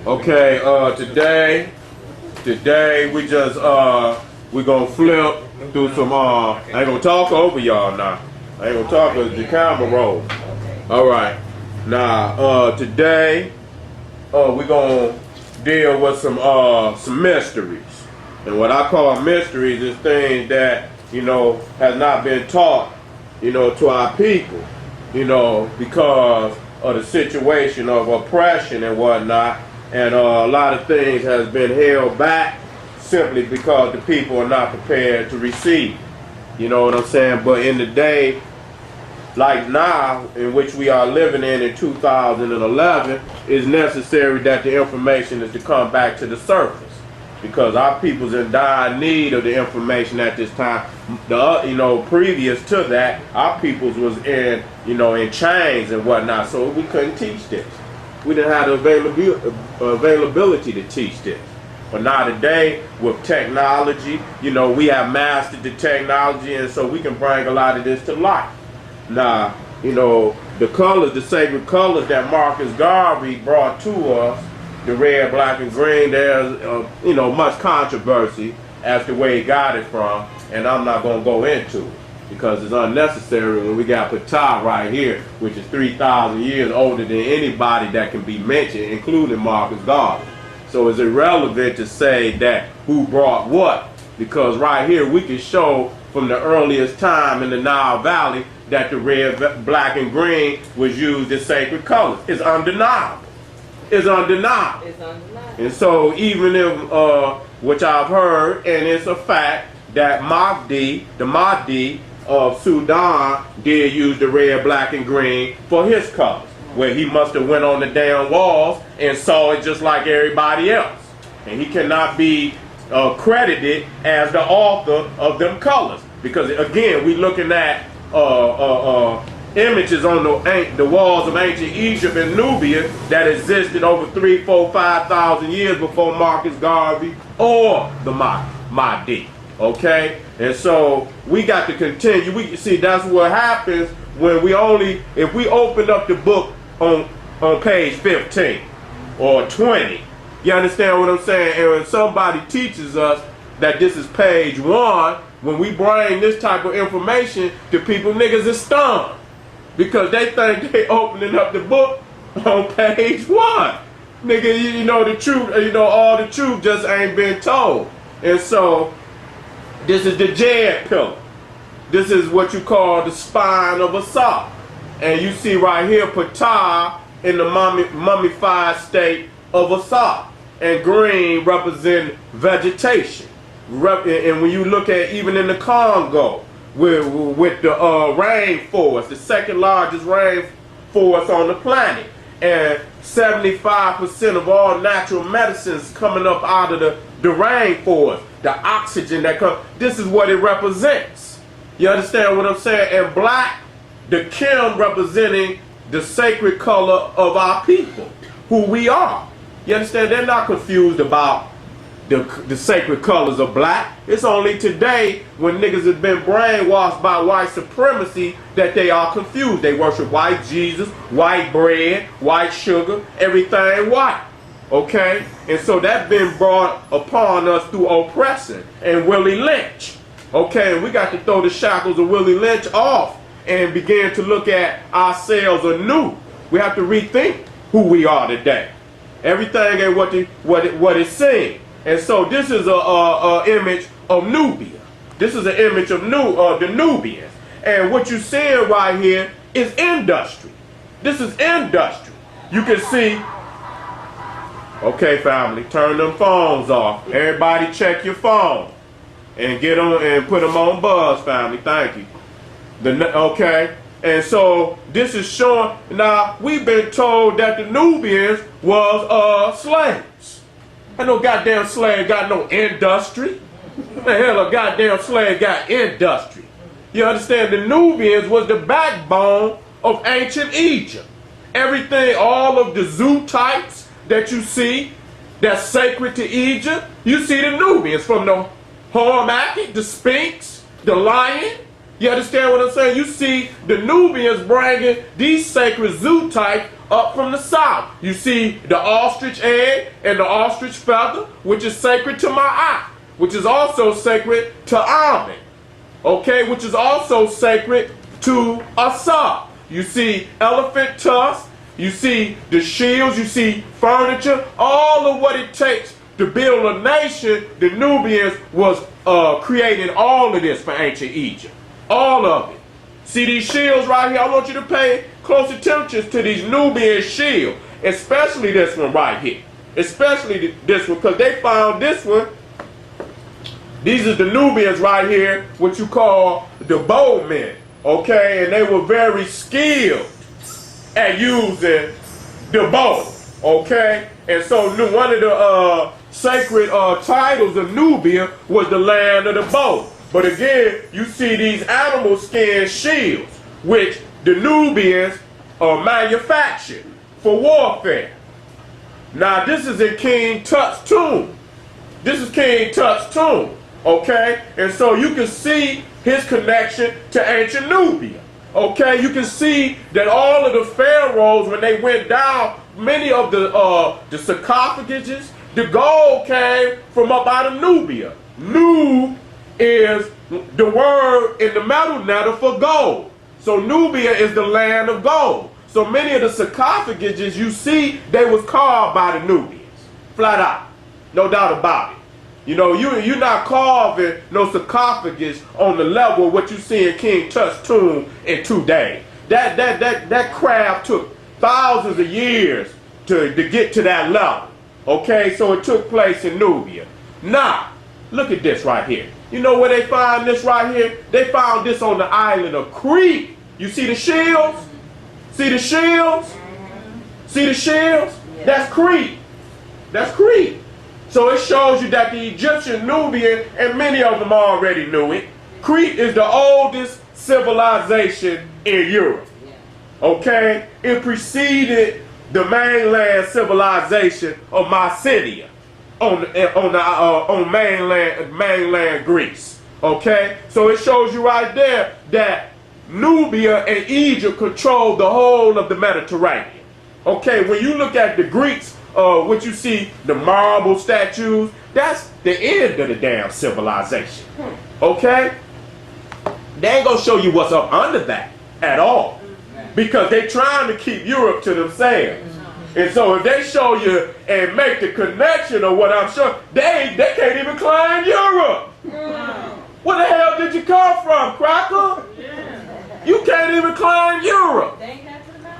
Okay, today we just we gonna flip through some I ain't gonna talk over y'all now. I ain't gonna talk because the camera roll. All right. Now today we gonna deal with some mysteries. And what I call mysteries is things that, has not been taught, to our people, because of the situation of oppression and whatnot. And a lot of things has been held back simply because the people are not prepared to receive. You know what I'm saying? But in the day like now, in which we are living in 2011, it's necessary that the information is to come back to the surface. Because our people's in dire need of the information at this time. Previous to that, our peoples was in chains and whatnot, so we couldn't teach this. We didn't have the availability to teach this. But now today, with technology, we have mastered the technology, and so we can bring a lot of this to life. Now, the colors, the sacred colors that Marcus Garvey brought to us, the red, black, and green, there's much controversy as to where he got it from, and I'm not going to go into it because it's unnecessary when we got Ptah right here, which is 3,000 years older than anybody that can be mentioned, including Marcus Garvey. So it's irrelevant to say that who brought what, because right here we can show from the earliest time in the Nile Valley that the red, black, and green was used as sacred colors. It's undeniable. It's undeniable. It's undeniable. And so even if, which I've heard, and it's a fact, that the Mahdi of Sudan did use the red, black, and green for his colors, where he must have went on the damn walls and saw it just like everybody else. And he cannot be credited as the author of them colors. Because again, we looking at images on the walls of ancient Egypt and Nubia that existed over 3, 4, 5,000 years before Marcus Garvey or the Mahdi. Okay? And so we got to continue. We see that's what happens when if we open up the book on page 15 or 20. You understand what I'm saying? And when somebody teaches us that this is page 1, when we bring this type of information to people, niggas is stunned. Because they think they opening up the book on page 1. Nigga, the truth, all the truth just ain't been told. And so, this is the Jed pillar. This is what you call the spine of a saw. And you see right here, Ptah in the mummified state of a saw. And green represent vegetation. And when you look at even in the Congo, with the rainforest, the second largest rainforest on the planet, and 75% of all natural medicines coming up out of the rainforest, the oxygen that comes, this is what it represents. You understand what I'm saying? And black, the Kim representing the sacred color of our people, who we are. You understand? They're not confused about the sacred colors of black. It's only today when niggas have been brainwashed by white supremacy that they are confused. They worship white Jesus, white bread, white sugar, everything white. Okay? And so that's been brought upon us through oppression and Willie Lynch. Okay? And we got to throw the shackles of Willie Lynch off and begin to look at ourselves anew. We have to rethink who we are today. Everything ain't what it seems. And so this is a image of Nubia. This is an image of the Nubians. And what you're seeing right here is industry. This is industry. You can see, okay family, turn them phones off. Everybody check your phone. And get them and put them on buzz, family. Thank you. Okay? And so this is showing, now we've been told that the Nubians was slaves. Ain't no goddamn slave got no industry. The hell a goddamn slave got industry. You understand? The Nubians was the backbone of ancient Egypt. Everything, all of the zoo types that you see that's sacred to Egypt, you see the Nubians, from the Hormaki, the Sphinx, the lion. You understand what I'm saying? You see the Nubians bringing these sacred zoo types up from the south. You see the ostrich egg and the ostrich feather, which is sacred to Ma'at, which is also sacred to Amen, okay, which is also sacred to Asa. You see elephant tusks, you see the shields, you see furniture, all of what it takes to build a nation. The Nubians was creating all of this for ancient Egypt. All of it. See these shields right here? I want you to pay close attention to these Nubian shields, especially this one right here. Especially this one, because they found this one. These are the Nubians right here, what you call the bowmen, okay? And they were very skilled at using the bow, okay? And so one of the sacred titles of Nubia was the land of the bow. But again, you see these animal skin shields, which the Nubians manufactured for warfare. Now this is in King Tut's tomb. This is King Tut's tomb, okay? And so you can see his connection to ancient Nubia. Okay, you can see that all of the pharaohs, when they went down, many of the sarcophaguses, the gold came from up out of Nubia. Nub is the word in the metal letter for gold. So Nubia is the land of gold. So many of the sarcophaguses you see, they was carved by the Nubians. Flat out. No doubt about it. You know, you're not carving no sarcophagus on the level of what you see in King Tut's tomb in 2 days. That craft took thousands of years to get to that level. Okay, so it took place in Nubia. Now, look at this right here. You know where they find this right here? They found this on the island of Crete. You see the shields? See the shields? See the shields? That's Crete. That's Crete. So it shows you that the Egyptian, Nubian, and many of them already knew it. Crete is the oldest civilization in Europe. Okay? It preceded the mainland civilization of Mycenae on mainland Greece. Okay? So it shows you right there that Nubia and Egypt controlled the whole of the Mediterranean. Okay? When you look at the Greeks, what you see, the marble statues, that's the end of the damn civilization. Okay? They ain't gonna show you what's up under that at all. Because they trying to keep Europe to themselves. And so if they show you and make the connection of what I'm showing, they can't even climb Europe. Where the hell did you come from, cracker? You can't even climb Europe.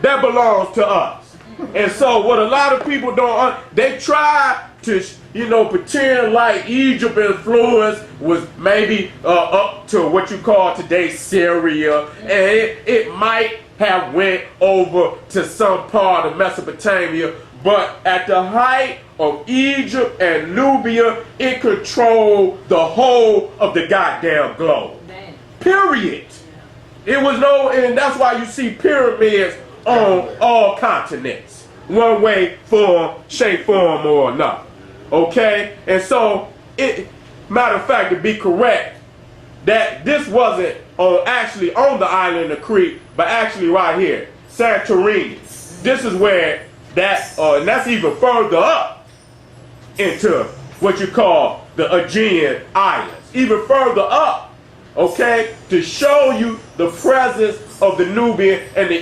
That belongs to us. And so what a lot of people don't, they try to, you know, pretend like Egypt influence was maybe up to what you call today Syria, and it might have went over to some part of Mesopotamia, but at the height of Egypt and Nubia, it controlled the whole of the goddamn globe. Period. It was no, and that's why you see pyramids on all continents, one way, form, shape, form, or another. Okay? And so, matter of fact, to be correct, that this wasn't actually on the island of Crete, but actually right here, Santorini. This is where that, and that's even further up into what you call the Aegean Islands. Even further up, okay, to show you the presence of the Nubian and the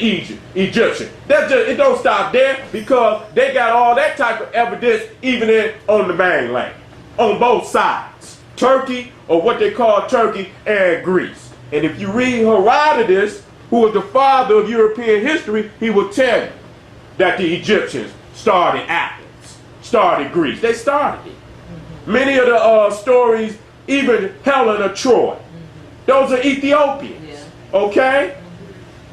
Egyptian. It don't stop there, because they got all that type of evidence even on the mainland, on both sides. Turkey, or what they call Turkey, and Greece. And if you read Herodotus, who was the father of European history, he will tell you that the Egyptians started Athens, started Greece. They started it. Many of the stories, even Helen of Troy, those are Ethiopians. Okay?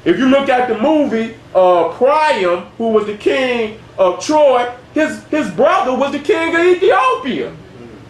If you look at the movie, Priam, who was the king of Troy, his brother was the king of Ethiopia.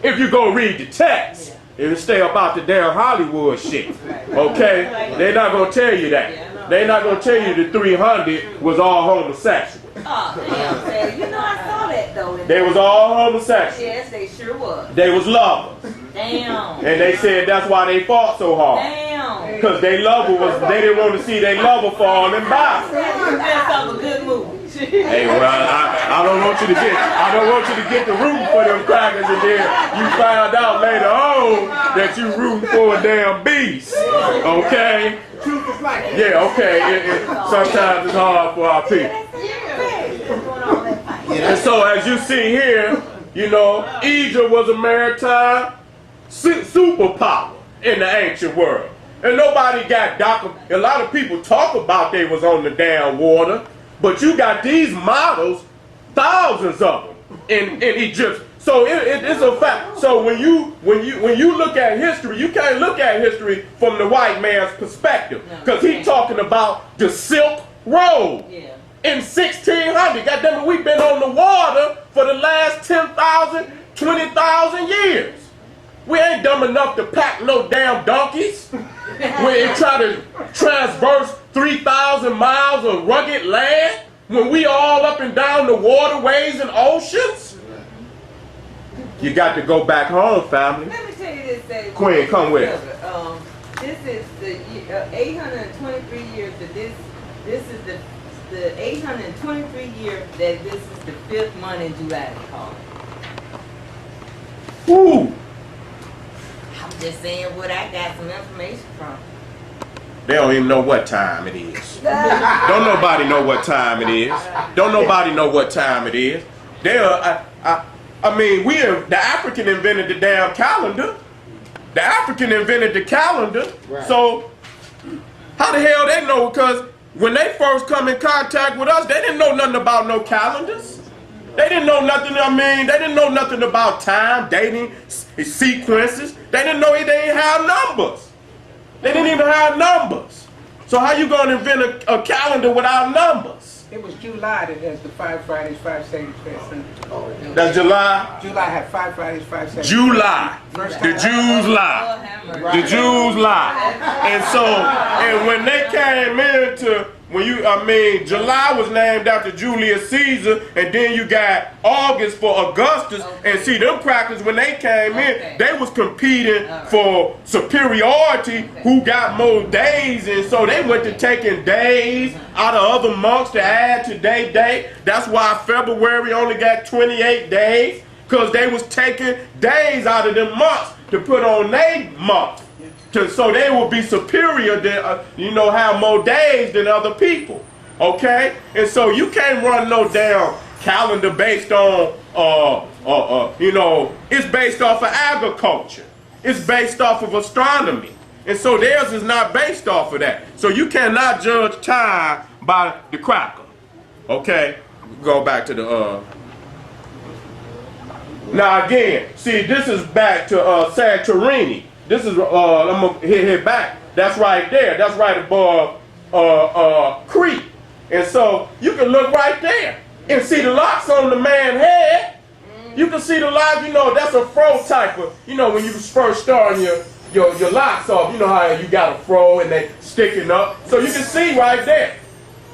If you go read the text, and stay about the damn Hollywood shit. Okay? They're not going to tell you that. They're not going to tell you the 300 was all homosexual. Oh, damn. You know, I saw that though. They was all homosexual. Yes, they sure was. They was lovers. Damn. And they said that's why they fought so hard. Damn. Because they didn't want to see their lover fall and die. That's a good movie. Hey, well, I don't want you to get the rooting for them crackers, and then you find out later on that you rooting for a damn beast. Okay? Yeah, okay. Sometimes it's hard for our people. And so, as you see here, you know, Egypt was a maritime superpower in the ancient world. And nobody got a lot of people talk about they was on the damn water, but you got these models, thousands of them in Egypt. So it's a fact. So when you look at history, you can't look at history from the white man's perspective, because he's talking about the Silk Road. Yeah. In 1600, goddamn it, we've been on the water for the last 10,000, 20,000 years. We ain't dumb enough to pack no damn donkeys. We try to transverse 3,000 miles of rugged land when we all up and down the waterways and oceans. You got to go back home, family. Let me tell you this, Queen, come with us. This is the 823 years that this is the 823 year that this is the 5th month in July, they call it. Woo! I'm just saying what I got some information from. They don't even know what time it is. Don't nobody know what time it is. Don't nobody know what time it is. I mean, the African invented the damn calendar. The African invented the calendar. Right. So how the hell they know? Because when they first come in contact with us, they didn't know nothing about no calendars. They didn't know nothing, they didn't know nothing about time, dating, sequences. They didn't know they didn't have numbers. They didn't even have numbers. So how you going to invent a calendar without numbers? It was July that has the 5 Fridays, 5 Saturdays, 5 Sundays. That's July? July had 5 Fridays, 5 Saturdays. July. The Jews lie. The Jews lie. And when they came into, July was named after Julius Caesar, and then you got August for Augustus. Okay. And see, them crackers, when they came in, they was competing for superiority, who got more days, and so they went to taking days out of other months to add to their day. That's why February only got 28 days, because they was taking days out of them months to put on their month. So they will be superior than, have more days than other people. Okay? And so you can't run no damn calendar based on, it's based off of agriculture. It's based off of astronomy. And so theirs is not based off of that. So you cannot judge time by the cracker. Okay? Go back to the, Now again, see, this is back to Santorini. This is, I'm going to hit back. That's right there. That's right above Crete. And so you can look right there and see the locks on the man's head. You can see the locks, that's a fro type of, when you first starting your locks off, you know how you got a fro and they sticking up. So you can see right there.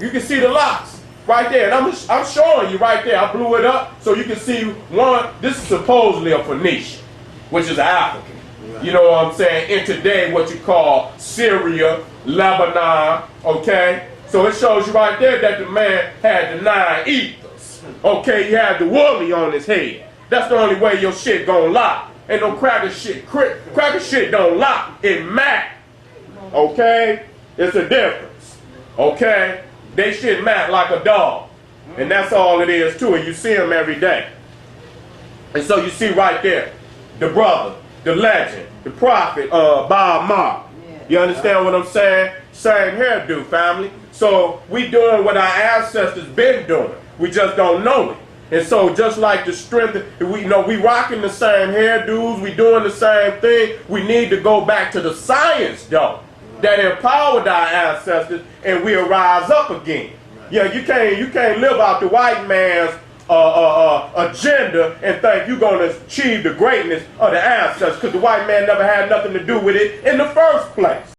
You can see the locks right there. And I'm showing you right there. I blew it up so you can see one. This is supposedly a Phoenician, which is African. You know what I'm saying? In today, what you call Syria, Lebanon, okay? So it shows you right there that the man had the 9 ethers. Okay, he had the woolly on his head. That's the only way your shit gonna lock. Ain't no cracker shit. Cracker shit don't lock. It matte. Okay? It's a difference. Okay? They shit matte like a dog. And that's all it is to it. You see them every day. And so you see right there, the brother, the legend, the prophet, Bob Marley. You understand what I'm saying? Same hairdo, family. So we doing what our ancestors been doing. We just don't know it. And so just like the strength, we rocking the same hairdos, we doing the same thing. We need to go back to the science, though, that empowered our ancestors, and we'll rise up again. Yeah, you can't live out the white man's agenda and think you're going to achieve the greatness of the ancestors, because the white man never had nothing to do with it in the first place.